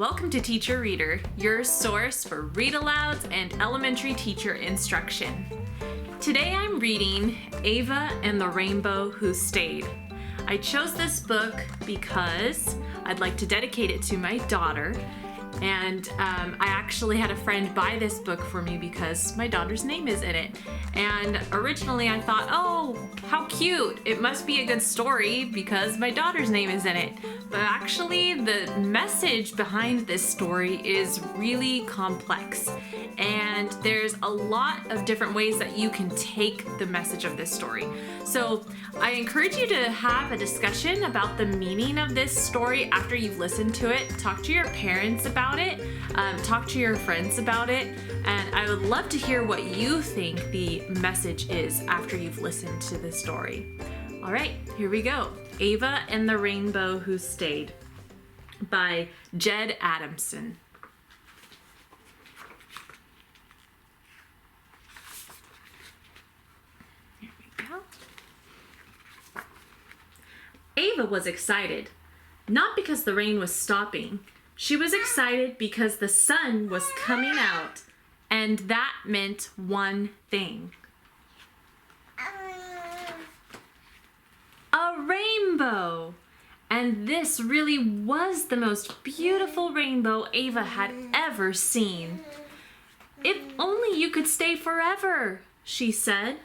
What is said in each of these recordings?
Welcome to Teacher Reader, your source for read-alouds and elementary teacher instruction. Today I'm reading Ava and the Rainbow Who Stayed. I chose this book because I'd like to dedicate it to my daughter, and I actually had a friend buy this book for me because my daughter's name is in it. And originally I thought, oh, how cute. It must be a good story because my daughter's name is in it. But actually the message behind this story is really complex. And there's a lot of different ways that you can take the message of this story. So I encourage you to have a discussion about the meaning of this story after you've listened to it. Talk to your parents about it, talk to your friends about it, and I would love to hear what you think the message is after you've listened to the story. All right, here we go. Ava and the Rainbow Who Stayed by Jed Adamson. Here we go. Ava was excited, not because the rain was stopping. She was excited because the sun was coming out, and that meant one thing. A rainbow! And this really was the most beautiful rainbow Ava had ever seen. If only you could stay forever, she said.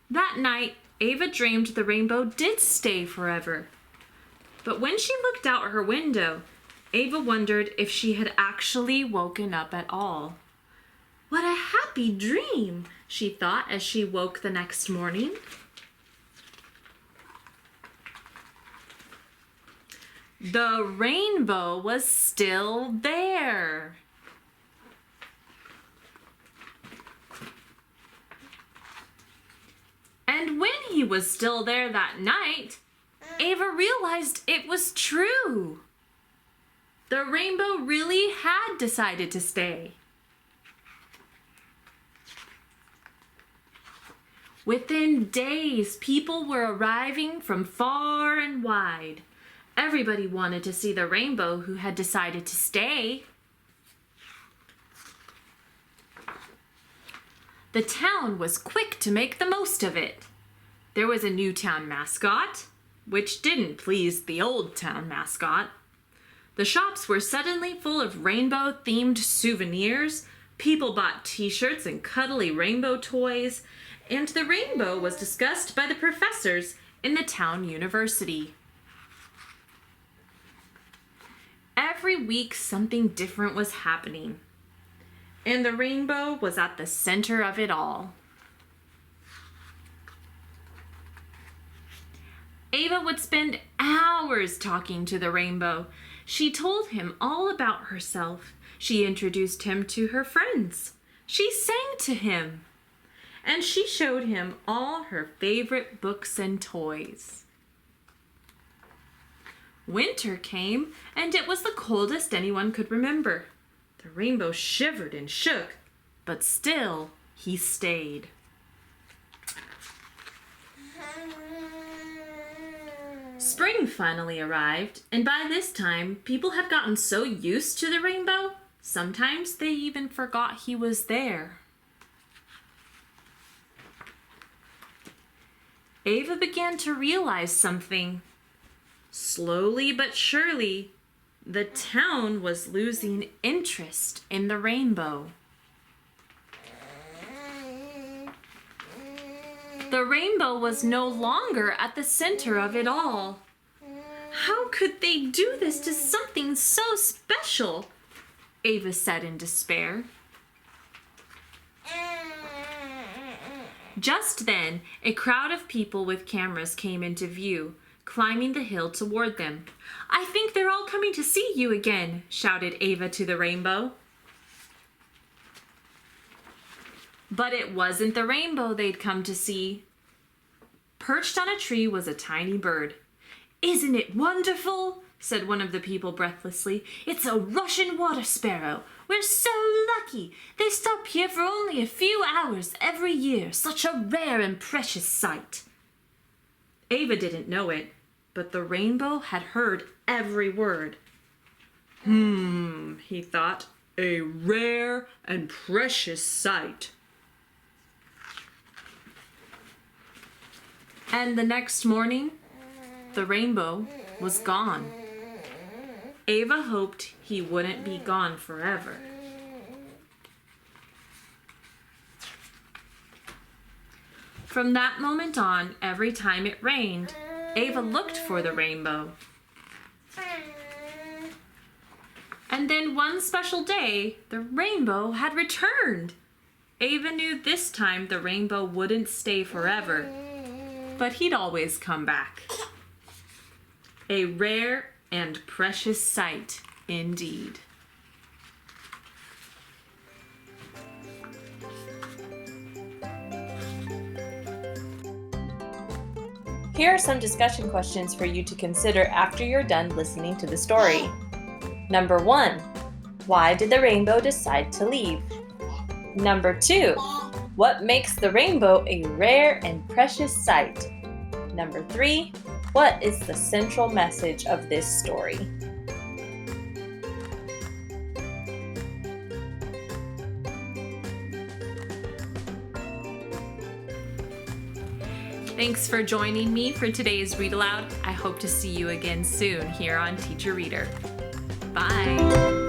That night, Ava dreamed the rainbow did stay forever. But when she looked out her window, Ava wondered if she had actually woken up at all. What a happy dream, she thought as she woke the next morning. The rainbow was still there. And when he was still there that night, Ava realized it was true. The rainbow really had decided to stay. Within days, people were arriving from far and wide. Everybody wanted to see the rainbow who had decided to stay. The town was quick to make the most of it. There was a new town mascot, which didn't please the old town mascot. The shops were suddenly full of rainbow-themed souvenirs. People bought t-shirts and cuddly rainbow toys, and the rainbow was discussed by the professors in the town university. Every week something different was happening, and the rainbow was at the center of it all. Ava would spend hours talking to the rainbow. She told him all about herself. She introduced him to her friends. She sang to him. And she showed him all her favorite books and toys. Winter came, and it was the coldest anyone could remember. The rainbow shivered and shook, but still he stayed. Spring finally arrived, and by this time, people had gotten so used to the rainbow, sometimes they even forgot he was there. Ava began to realize something. Slowly but surely, the town was losing interest in the rainbow. The rainbow was no longer at the center of it all. How could they do this to something so special? Ava said in despair. Just then, a crowd of people with cameras came into view, climbing the hill toward them. "I think they're all coming to see you again," shouted Ava to the rainbow. But it wasn't the rainbow they'd come to see. Perched on a tree was a tiny bird. "Isn't it wonderful?" said one of the people breathlessly. "It's a Russian water sparrow. We're so lucky. They stop here for only a few hours every year. Such a rare and precious sight." Ava didn't know it, but the rainbow had heard every word. He thought, a rare and precious sight. And the next morning, the rainbow was gone. Ava hoped he wouldn't be gone forever. From that moment on, every time it rained, Ava looked for the rainbow. And then one special day, the rainbow had returned. Ava knew this time the rainbow wouldn't stay forever, but he'd always come back. A rare and precious sight indeed. Here are some discussion questions for you to consider after you're done listening to the story. Number 1, why did the rainbow decide to leave? Number 2, what makes the rainbow a rare and precious sight? Number 3, what is the central message of this story? Thanks for joining me for today's Read Aloud. I hope to see you again soon here on Teacher Reader. Bye.